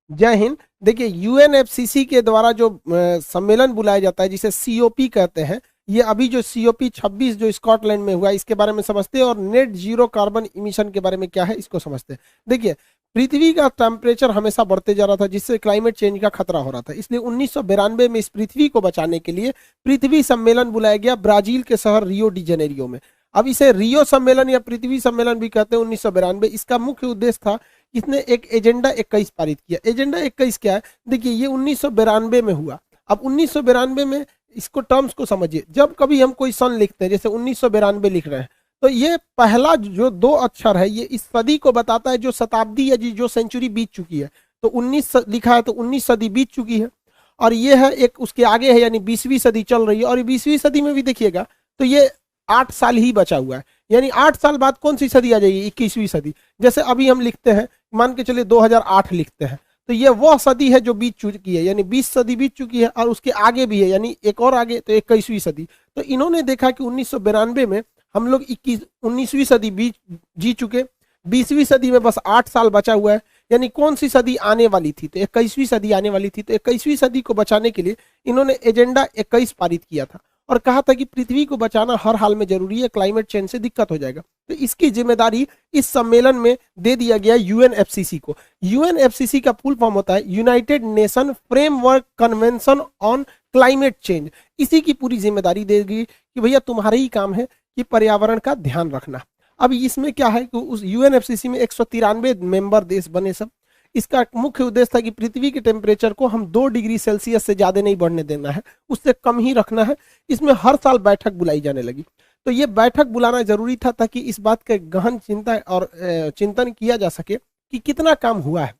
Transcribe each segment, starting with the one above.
जय हिंद। देखिए यूएनएफसीसी के द्वारा जो सम्मेलन बुलाया जाता है जिसे सीओपी कहते हैं, ये अभी जो सीओपी 26 जो स्कॉटलैंड में हुआ इसके बारे में समझते हैं, और नेट जीरो कार्बन इमिशन के बारे में क्या है इसको समझते हैं। देखिए पृथ्वी का टेम्परेचर हमेशा बढ़ते जा रहा था जिससे क्लाइमेट चेंज का खतरा हो रहा था, इसलिए 1992 में इस पृथ्वी को बचाने के लिए पृथ्वी सम्मेलन बुलाया गया ब्राजील के शहर रियो डी जेनेरियो में। अब इसे रियो सम्मेलन या पृथ्वी सम्मेलन भी कहते हैं 1992। इसका मुख्य उद्देश्य था, इसने एक एजेंडा 21 पारित किया। एजेंडा 21 क्या है? देखिए ये 1992 में हुआ। अब 1992 में इसको टर्म्स को समझिए, जब कभी हम कोई सन लिखते हैं जैसे 1992 लिख रहे हैं, तो ये पहला जो दो अक्षर है ये इस सदी को बताता है जो शताब्दी या जो सेंचुरी बीत चुकी है। तो 19 लिखा है तो 19 सदी बीत चुकी है, और ये है एक उसके आगे है यानी 20वीं सदी चल रही है। और 20वीं सदी में भी देखिएगा तो ये 8 साल ही बचा हुआ है, यानी 8 साल बाद कौन सी सदी आ जाएगी? 21वीं सदी। जैसे अभी हम लिखते हैं, मान के चलिए 2008 लिखते हैं, तो ये वह सदी है जो बीत चुकी है, यानी 20 सदी बीत चुकी है, और उसके आगे भी है यानी एक और आगे, तो 21वीं सदी। तो इन्होंने देखा कि 1992 में हम लोग 19वीं सदी जी चुके, 20वीं सदी में बस 8 साल बचा हुआ है, यानी कौन सी सदी आने वाली थी? तो 21वीं सदी आने वाली थी। तो 21वीं सदी को बचाने के लिए इन्होंने एजेंडा 21 पारित किया था और कहा था कि पृथ्वी को बचाना हर हाल में जरूरी है, क्लाइमेट चेंज से दिक्कत हो जाएगा। तो इसकी जिम्मेदारी इस सम्मेलन में दे दिया गया यूएनएफसीसी को। यूएनएफसीसी का फुल फॉर्म होता है United nation framework convention on climate change. इसी की पूरी जिम्मेदारी देगी कि भैया तुम्हारा ही काम है कि पर्यावरण का ध्यान रखना। अब इसमें क्या है कि उस यूएनएफसीसी में 193 मेंबर देश बने सब। इसका मुख्य उद्देश्य था कि पृथ्वी के टेम्परेचर को हम 2 डिग्री सेल्सियस से ज्यादा नहीं बढ़ने देना है, उससे कम ही रखना है। इसमें हर साल बैठक बुलाई जाने लगी। तो ये बैठक बुलाना जरूरी था ताकि इस बात का गहन चिंता और चिंतन किया जा सके कि कितना काम हुआ है।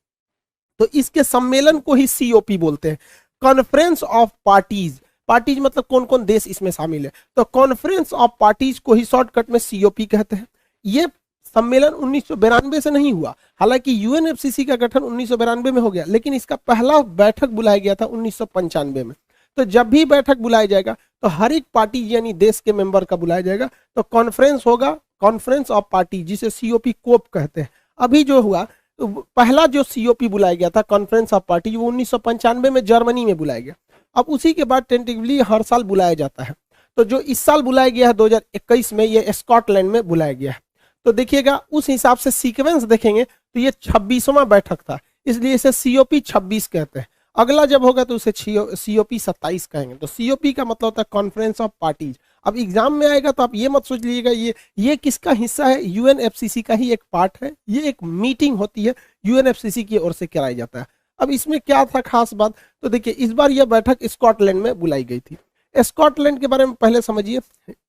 तो इसके सम्मेलन को ही सीओपी बोलते हैं, कॉन्फ्रेंस ऑफ पार्टीज। पार्टीज मतलब कौन कौन देश इसमें शामिल है, तो कॉन्फ्रेंस ऑफ पार्टीज को ही शॉर्टकट में सीओपी कहते हैं। ये सम्मेलन 1992 से नहीं हुआ, हालांकि यूएनएफसीसी का गठन 1992 में हो गया, लेकिन इसका पहला बैठक बुलाया गया था 1995 में। तो जब भी बैठक बुलाया जाएगा तो हर एक पार्टी यानी देश के मेंबर का बुलाया जाएगा, तो कॉन्फ्रेंस होगा, कॉन्फ्रेंस ऑफ पार्टी, जिसे सीओपी कोप कहते हैं। अभी जो हुआ तो पहला जो सीओपी बुलाया गया था कॉन्फ्रेंस ऑफ पार्टी, वो 1995 में जर्मनी में बुलाया गया। अब उसी के बाद टेंटेटिवली हर साल बुलाया जाता है। तो जो इस साल बुलाया गया है 2021 में, ये स्कॉटलैंड में बुलाया गया है। तो देखिएगा उस हिसाब से सीक्वेंस देखेंगे तो ये 26वां बैठक था, इसलिए इसे सीओपी 26 कहते हैं। अगला जब होगा तो उसे सीओपी 27 कहेंगे। तो सीओपी का मतलब होता है कॉन्फ्रेंस ऑफ पार्टीज। अब एग्जाम में आएगा तो आप ये मत सोच लीजिएगा ये किसका हिस्सा है, यूएनएफसीसी का ही एक पार्ट है। ये एक मीटिंग होती है यूएनएफसीसी की ओर से कराया जाता है। अब इसमें क्या था खास बात, तो देखिए इस बार यह बैठक स्कॉटलैंड में बुलाई गई थी। स्कॉटलैंड के बारे में पहले समझिए।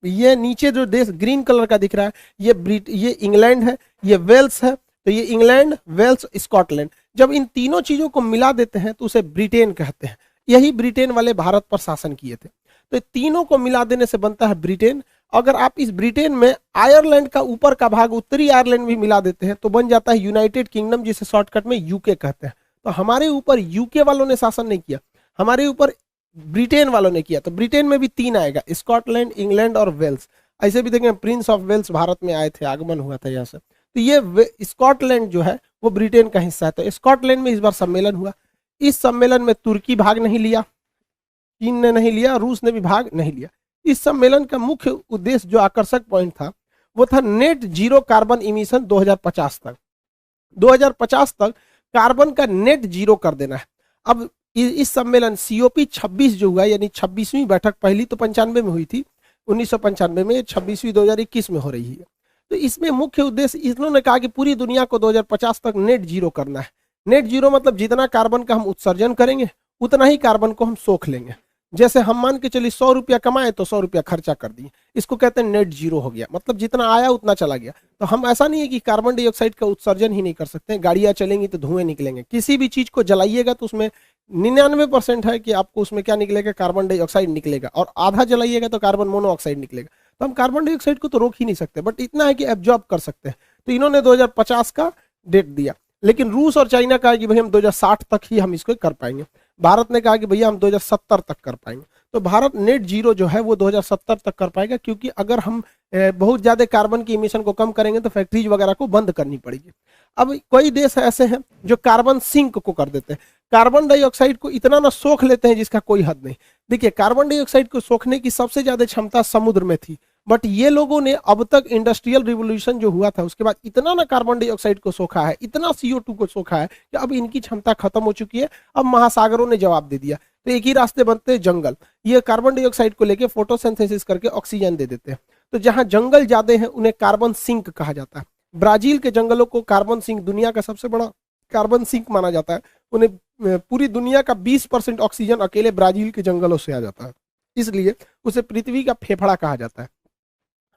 ये नीचे जो देश ग्रीन कलर का दिख रहा है ये इंग्लैंड है, ये वेल्स है। तो ये इंग्लैंड, वेल्स, स्कॉटलैंड, जब इन तीनों चीजों को मिला देते हैं तो उसे ब्रिटेन कहते हैं। यही ब्रिटेन वाले भारत पर शासन किए थे। तो तीनों को मिला देने से बनता है ब्रिटेन। अगर आप इस ब्रिटेन में आयरलैंड का ऊपर का भाग, उत्तरी आयरलैंड भी मिला देते हैं तो बन जाता है यूनाइटेड किंगडम, जिसे शॉर्टकट में यूके कहते हैं। तो हमारे ऊपर यूके वालों ने शासन नहीं किया, हमारे ऊपर ब्रिटेन वालों ने किया। तो ब्रिटेन में भी 3 आएगा, स्कॉटलैंड, इंग्लैंड और वेल्स। ऐसे भी देखें प्रिंस ऑफ वेल्स भारत में आए थे, आगमन हुआ था यहाँ से। तो ये स्कॉटलैंड जो है वो ब्रिटेन का हिस्सा है। तो स्कॉटलैंड में इस बार सम्मेलन हुआ। इस सम्मेलन में तुर्की भाग नहीं लिया, चीन ने नहीं लिया, रूस ने भी भाग नहीं लिया। इस सम्मेलन का मुख्य उद्देश्य जो आकर्षक पॉइंट था वो था नेट जीरो कार्बन इमिशन 2050 तक। 2050 तक कार्बन का नेट जीरो कर देना है। अब इस सम्मेलन सीओपी 26 जो हुआ, यानी 26वीं बैठक, पहली तो 95 में हुई थी 1995 में, 26वीं 2021 में हो रही है। तो इसमें मुख्य उद्देश्य इन्होंने कहा कि पूरी दुनिया को 2050 तक नेट जीरो करना है। नेट जीरो मतलब जितना कार्बन का हम उत्सर्जन करेंगे उतना ही कार्बन को हम सोख लेंगे। जैसे हम मान के चलिए 100 रुपया कमाए तो 100 रुपया खर्चा कर दिए, इसको कहते हैं नेट जीरो हो गया। मतलब जितना आया उतना चला गया। तो हम ऐसा नहीं है कि कार्बन डाइऑक्साइड का उत्सर्जन ही नहीं कर सकते, गाड़ियां चलेंगी तो धुएं निकलेंगे। किसी भी चीज को जलाइएगा तो उसमें 99% है कि आपको उसमें क्या निकलेगा, कार्बन डाइऑक्साइड निकलेगा, और आधा जलाइएगा तो कार्बन मोनोऑक्साइड निकलेगा। तो हम कार्बन डाइऑक्साइड को तो रोक ही नहीं सकते, बट इतना है कि एब्जॉर्ब कर सकते हैं। तो इन्होंने 2050 का डेट दिया, लेकिन रूस और चाइना कहा कि भाई हम 2060 तक ही हम इसको कर पाएंगे। भारत ने कहा कि भैया हम 2070 तक कर पाएंगे। तो भारत नेट जीरो जो है वो 2070 तक कर पाएगा, क्योंकि अगर हम बहुत ज्यादा कार्बन की इमिशन को कम करेंगे तो फैक्ट्रीज वगैरह को बंद करनी पड़ेगी। अब कई देश ऐसे हैं जो कार्बन सिंक को कर देते हैं, कार्बन डाइऑक्साइड को इतना ना सोख लेते हैं जिसका कोई हद नहीं। देखिए, कार्बन डाइऑक्साइड को सोखने की सबसे ज्यादा क्षमता समुद्र में थी, बट ये लोगों ने अब तक इंडस्ट्रियल रिवोल्यूशन जो हुआ था उसके बाद इतना ना कार्बन डाइऑक्साइड को सोखा है, इतना CO2 को सोखा है कि अब इनकी क्षमता खत्म हो चुकी है। अब महासागरों ने जवाब दे दिया, तो एक ही रास्ते बनते हैं, जंगल। ये कार्बन डाइऑक्साइड को लेके फोटोसिंथेसिस करके ऑक्सीजन दे देते हैं। तो जहां जंगल ज्यादा है उन्हें कार्बन सिंक कहा जाता है। ब्राजील के जंगलों को कार्बन सिंक, दुनिया का सबसे बड़ा कार्बन सिंक माना जाता है। उन्हें पूरी दुनिया का 20% ऑक्सीजन अकेले ब्राजील के जंगलों से आ जाता है, इसलिए उसे पृथ्वी का फेफड़ा कहा जाता है।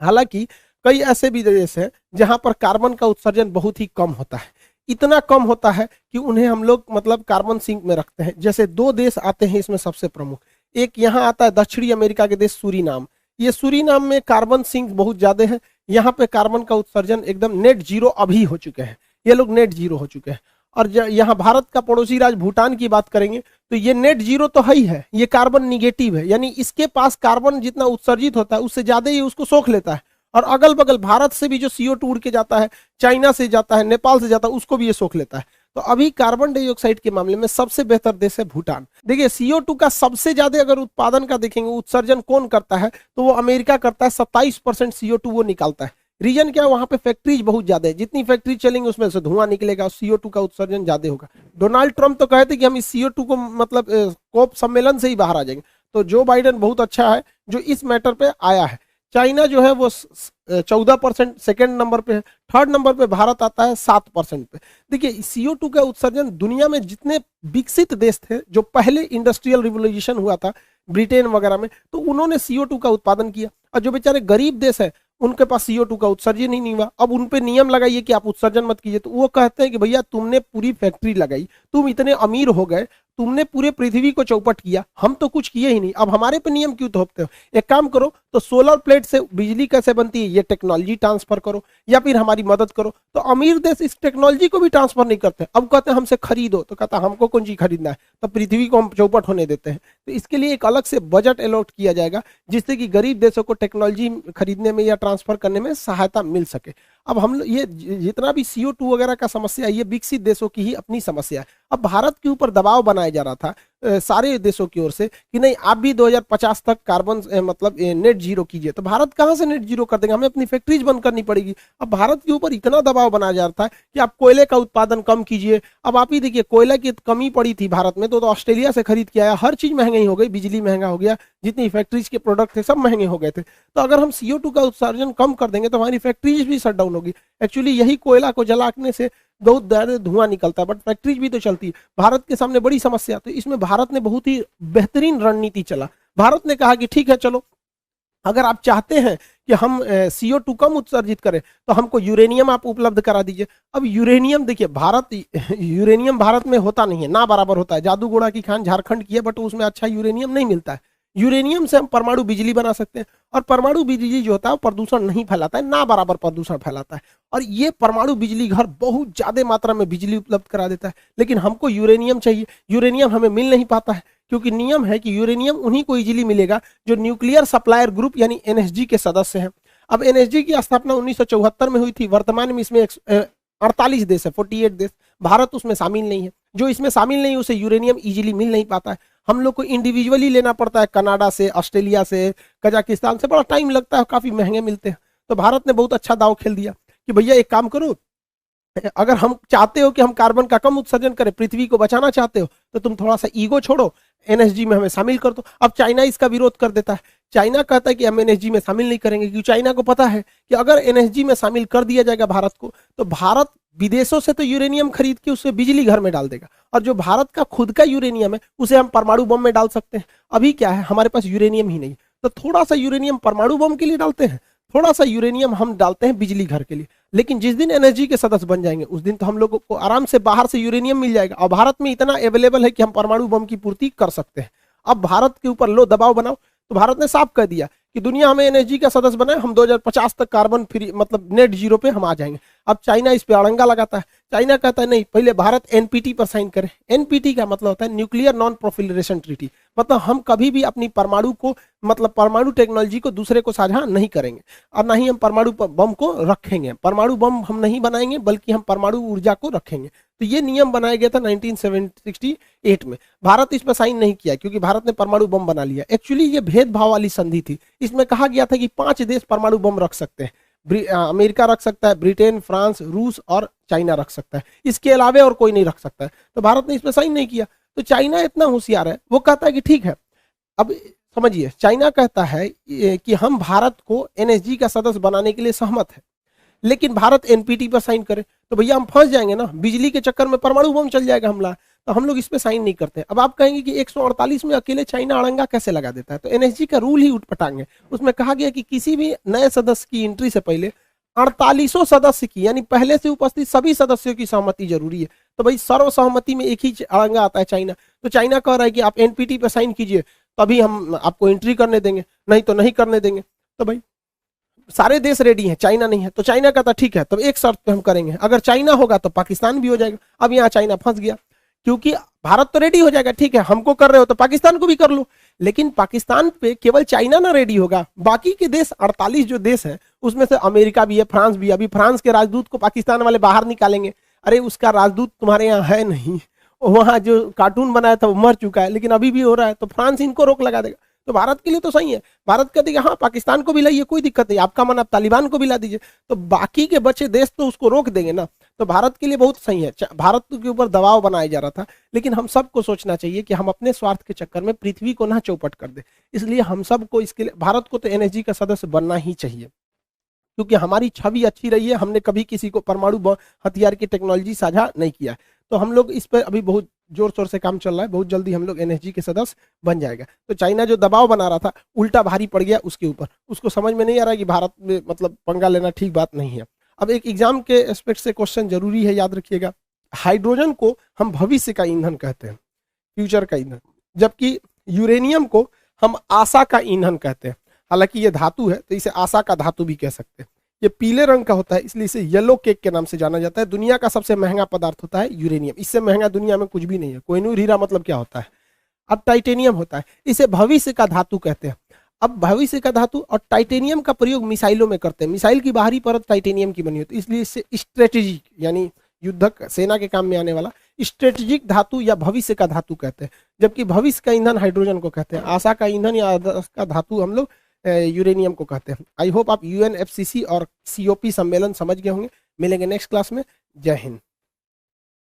हालांकि कई ऐसे भी देश हैं जहां पर कार्बन का उत्सर्जन बहुत ही कम होता है, इतना कम होता है कि उन्हें हम लोग मतलब कार्बन सिंक में रखते हैं। जैसे 2 देश आते हैं इसमें सबसे प्रमुख, एक यहाँ आता है दक्षिणी अमेरिका के देश सूरीनाम। ये सूरीनाम में कार्बन सिंक बहुत ज्यादा है, यहाँ पे कार्बन का उत्सर्जन एकदम नेट जीरो अभी हो चुके हैं, ये लोग नेट जीरो हो चुके हैं। और यहाँ भारत का पड़ोसी राज्य भूटान की बात करेंगे तो ये नेट जीरो तो है ही है, ये कार्बन निगेटिव है, यानी इसके पास कार्बन जितना उत्सर्जित होता है उससे ज्यादा ही उसको सोख लेता है। और अगल बगल भारत से भी जो CO2 उड़ के जाता है, चाइना से जाता है, नेपाल से जाता है, उसको भी ये सोख लेता है। तो अभी कार्बन डाइऑक्साइड के मामले में सबसे बेहतर देश है भूटान। देखिए, CO2 का सबसे ज्यादा अगर उत्पादन का देखेंगे, उत्सर्जन कौन करता है, तो वो अमेरिका करता है। 27% CO2 वो निकालता है। रीजन क्या है, वहां पे फैक्ट्रीज बहुत ज्यादा है, जितनी फैक्ट्री चलेंगे उसमें से धुआं निकलेगा, CO2 का उत्सर्जन ज्यादा होगा। डोनाल्ड ट्रंप तो कहते कि हम इस CO2 को मतलब कोप सम्मेलन से ही बाहर आ जाएंगे। तो जो बाइडेन बहुत अच्छा है जो इस मैटर पे आया है। चाइना जो है वो 14% सेकेंड नंबर पे है, थर्ड नंबर पे भारत आता है 7% पे। देखिए, CO2 का उत्सर्जन दुनिया में जितने विकसित देश थे, जो पहले इंडस्ट्रियल रिवोल्यूशन हुआ था ब्रिटेन वगैरह में, तो उन्होंने CO2 का उत्पादन किया। और जो बेचारे गरीब देश है उनके पास CO2 का उत्सर्जन ही नहीं हुआ। अब उन पे नियम लगाइए कि आप उत्सर्जन मत कीजिए, तो वो कहते हैं कि भैया तुमने पूरी फैक्ट्री लगाई, तुम इतने अमीर हो गए, तुमने पूरे पृथ्वी को चौपट किया, हम तो कुछ किए ही नहीं, अब हमारे पे नियम क्यों थोपते हो? एक काम करो, तो सोलर प्लेट से बिजली कैसे बनती है ये टेक्नोलॉजी ट्रांसफर करो, या फिर हमारी मदद करो। तो अमीर देश इस टेक्नोलॉजी को भी ट्रांसफर नहीं करते, अब कहते हैं हमसे खरीदो, तो कहता हमको कौन चीज खरीदना है, तो पृथ्वी को हम चौपट होने देते हैं। तो इसके लिए एक अलग से बजट अलॉट किया जाएगा, जिससे कि गरीब देशों को टेक्नोलॉजी खरीदने में या ट्रांसफर करने में सहायता मिल सके। अब हम ये जितना भी CO2 वगैरह का समस्या है, ये विकसित देशों की ही अपनी समस्या है। अब भारत के ऊपर दबाव बनाया जा रहा था सारे देशों की ओर से कि नहीं, आप भी 2050 तक कार्बन मतलब नेट जीरो कीजिए। तो भारत कहाँ से नेट जीरो कर देंगे, हमें अपनी फैक्ट्रीज बंद करनी पड़ेगी। अब भारत के ऊपर इतना दबाव बनाया जा रहा था कि आप कोयले का उत्पादन कम कीजिए। अब आप ही देखिए, कोयला की कमी पड़ी थी भारत में, तो ऑस्ट्रेलिया से खरीद के आया, हर चीज महंगी हो गई, बिजली महंगा हो गया, जितनी फैक्ट्रीज के प्रोडक्ट थे सब महंगे हो गए थे। तो अगर हम CO2 का उत्सर्जन कम कर देंगे तो हमारी फैक्ट्रीज भी शट डाउन होगी। एक्चुअली यही कोयला को जलाने से बहुत ज्यादा धुआं निकलता है, बट फैक्ट्रीज भी तो चलती है। भारत के सामने बड़ी समस्या, तो इसमें भारत ने बहुत ही बेहतरीन रणनीति चला। भारत ने कहा कि ठीक है, चलो अगर आप चाहते हैं कि हम CO2 कम उत्सर्जित करें तो हमको यूरेनियम आप उपलब्ध करा दीजिए। अब यूरेनियम देखिए, यूरेनियम भारत में होता नहीं है, ना बराबर होता है। जादू घोड़ा की खान झारखंड की है, बट उसमें अच्छा यूरेनियम नहीं मिलता है। यूरेनियम से हम परमाणु बिजली बना सकते हैं, और परमाणु बिजली जो होता है वो प्रदूषण नहीं फैलाता है, ना बराबर प्रदूषण फैलाता है। और ये परमाणु बिजली घर बहुत ज्यादा मात्रा में बिजली उपलब्ध करा देता है। लेकिन हमको यूरेनियम चाहिए, यूरेनियम हमें मिल नहीं पाता है, क्योंकि नियम है कि यूरेनियम उन्हीं को इजीली मिलेगा जो न्यूक्लियर सप्लायर ग्रुप यानी NSG के सदस्य हैं। अब NSG की स्थापना 1974 में हुई थी। वर्तमान में इसमें 48 देश है, 48 देश। भारत उसमें शामिल नहीं है। जो इसमें शामिल नहीं, उसे यूरेनियम इजीली मिल नहीं पाता है। हम लोग को इंडिविजुअली लेना पड़ता है, कनाडा से, ऑस्ट्रेलिया से, कजाकिस्तान से, बड़ा टाइम लगता है, काफी महंगे मिलते हैं। तो भारत ने बहुत अच्छा दाव खेल दिया कि भैया एक काम करो, अगर हम चाहते हो कि हम कार्बन का कम उत्सर्जन करें, पृथ्वी को बचाना चाहते हो, तो तुम थोड़ा सा ईगो छोड़ो, NSG में हमें शामिल कर दो। अब चाइना इसका विरोध कर देता है। चाइना कहता है कि हम NSG में शामिल नहीं करेंगे, क्योंकि चाइना को पता है कि अगर NSG में शामिल कर दिया जाएगा भारत को, तो भारत विदेशों से तो यूरेनियम खरीद के उससे बिजली घर में डाल देगा, और जो भारत का खुद का यूरेनियम है उसे हम परमाणु बम में डाल सकते हैं। अभी क्या है, हमारे पास यूरेनियम ही नहीं, तो थोड़ा सा यूरेनियम परमाणु बम के लिए डालते हैं, थोड़ा सा यूरेनियम हम डालते हैं बिजली घर के लिए। लेकिन जिस दिन NSG के सदस्य बन जाएंगे उस दिन तो हम लोगों को आराम से बाहर से यूरेनियम मिल जाएगा, और भारत में इतना अवेलेबल है कि हम परमाणु बम की पूर्ति कर सकते हैं। अब भारत के ऊपर लो दबाव बनाओ, तो भारत ने साफ कह दिया कि दुनिया हमें NSG का सदस्य बनाए, हम 2050 तक कार्बन फ्री मतलब नेट जीरो पे हम आ जाएंगे। अब चाइना इस पे अड़ंगा लगाता है। चाइना कहता है नहीं, पहले भारत NPT पर साइन करे। NPT का मतलब होता है न्यूक्लियर नॉन प्रोलिफरेशन ट्रीटी, मतलब हम कभी भी अपनी परमाणु को, मतलब परमाणु टेक्नोलॉजी को दूसरे को साझा नहीं करेंगे, और ना ही हम परमाणु बम को रखेंगे। परमाणु बम हम नहीं बनाएंगे, बल्कि हम परमाणु ऊर्जा को रखेंगे। तो ये नियम बनाया गया था 1968 में। भारत इस पर साइन नहीं किया क्योंकि भारत ने परमाणु बम बना लिया। एक्चुअली ये भेदभाव वाली संधि थी। इसमें कहा गया था कि 5 देश परमाणु बम रख सकते हैं। अमेरिका रख सकता है, ब्रिटेन, फ्रांस, रूस और चाइना रख सकता है, इसके अलावा और कोई नहीं रख सकता है। तो भारत ने इस पर साइन नहीं किया। तो चाइना इतना होशियार है, वो कहता है कि ठीक है, अब समझिए, चाइना कहता है कि हम भारत को एनएसजी का सदस्य बनाने के लिए सहमत है, लेकिन भारत एनपीटी पर साइन करे तो भैया हम फंस जाएंगे ना, बिजली के चक्कर में परमाणु बम चल जाएगा हमला। तो हम लोग इस पे साइन नहीं करते। अब आप कहेंगे कि 148 में अकेले चाइना अड़ंगा कैसे लगा देता है, तो एनएसजी का रूल ही उठपटांग है। उसमें कहा गया कि किसी भी नए सदस्य की एंट्री से पहले 48 सदस्य की, यानी पहले से उपस्थित सभी सदस्यों की सहमति जरूरी है। तो भाई सर्वसहमति में एक ही अड़ंगा आता है चाइना। तो चाइना कह रहा है कि आप एनपीटी पर साइन कीजिए तभी हम आपको एंट्री करने देंगे, नहीं तो नहीं करने देंगे। तो भाई सारे देश रेडी हैं, चाइना नहीं है। तो चाइना कहता ठीक है, तब एक शर्त पे हम करेंगे, अगर चाइना होगा तो पाकिस्तान भी हो जाएगा। अब यहाँ चाइना फंस गया, क्योंकि भारत तो रेडी हो जाएगा, ठीक है हमको कर रहे हो तो पाकिस्तान को भी कर लो। लेकिन पाकिस्तान पे केवल चाइना ना रेडी होगा, बाकी के देश 48 जो देश हैं उसमें से अमेरिका भी है, फ्रांस भी है। अभी फ्रांस के राजदूत को पाकिस्तान वाले बाहर निकालेंगे। अरे उसका राजदूत तुम्हारे यहाँ है नहीं, वहां जो कार्टून बनाया था वो मर चुका है, लेकिन अभी भी हो रहा है, तो फ्रांस इनको रोक लगा देगा। तो भारत के लिए तो सही है, भारत कहते हाँ पाकिस्तान को भी लाइए, कोई दिक्कत नहीं, आपका मन आप तालिबान को भी ला दीजिए, तो बाकी के बचे देश तो उसको रोक देंगे ना। तो भारत के लिए बहुत सही है। भारत के ऊपर दबाव बनाया जा रहा था, लेकिन हम सबको सोचना चाहिए कि हम अपने स्वार्थ के चक्कर में पृथ्वी को ना चौपट कर दे। इसलिए हम सबको इसके लिए, भारत को तो एनएसजी का सदस्य बनना ही चाहिए, क्योंकि हमारी छवि अच्छी रही है, हमने कभी किसी को परमाणु हथियार की टेक्नोलॉजी साझा नहीं किया। तो हम लोग इस पर अभी बहुत जोर शोर से काम चल रहा है, बहुत जल्दी हम लोग एनएसजी के सदस्य बन जाएगा। तो चाइना जो दबाव बना रहा था उल्टा भारी पड़ गया उसके ऊपर, उसको समझ में नहीं आ रहा है कि भारत में मतलब पंगा लेना ठीक बात नहीं है। अब एक एग्जाम के एस्पेक्ट से क्वेश्चन जरूरी है, याद रखिएगा। हाइड्रोजन को हम भविष्य का ईंधन कहते हैं, फ्यूचर का ईंधन, जबकि यूरेनियम को हम आशा का ईंधन कहते हैं। हालांकि ये धातु है तो इसे आशा का धातु भी कह सकते हैं। ये पीले रंग का होता है, इसलिए इसे येलो केक के नाम से जाना जाता है। दुनिया का सबसे महंगा पदार्थ होता है यूरेनियम, इससे महंगा दुनिया में कुछ भी नहीं है। कोहिनूर हीरा मतलब क्या होता है? अब टाइटेनियम होता है, इसे भविष्य का धातु कहते हैं। अब भविष्य का धातु और टाइटेनियम का प्रयोग मिसाइलों में करते हैं। मिसाइल की बाहरी परत टाइटेनियम की बनी होती है, इसलिए इसे स्ट्रेटेजिक यानी युद्धक सेना के काम में आने वाला स्ट्रेटेजिक धातु या भविष्य का धातु कहते हैं। जबकि भविष्य का ईंधन हाइड्रोजन को कहते हैं, आशा का ईंधन या आदर्श का धातु हम लोग यूरेनियम को कहते हैं। आई होप आप यूएनएफसीसी और सीओपी सम्मेलन समझ गए होंगे। मिलेंगे नेक्स्ट क्लास में। जय हिंद।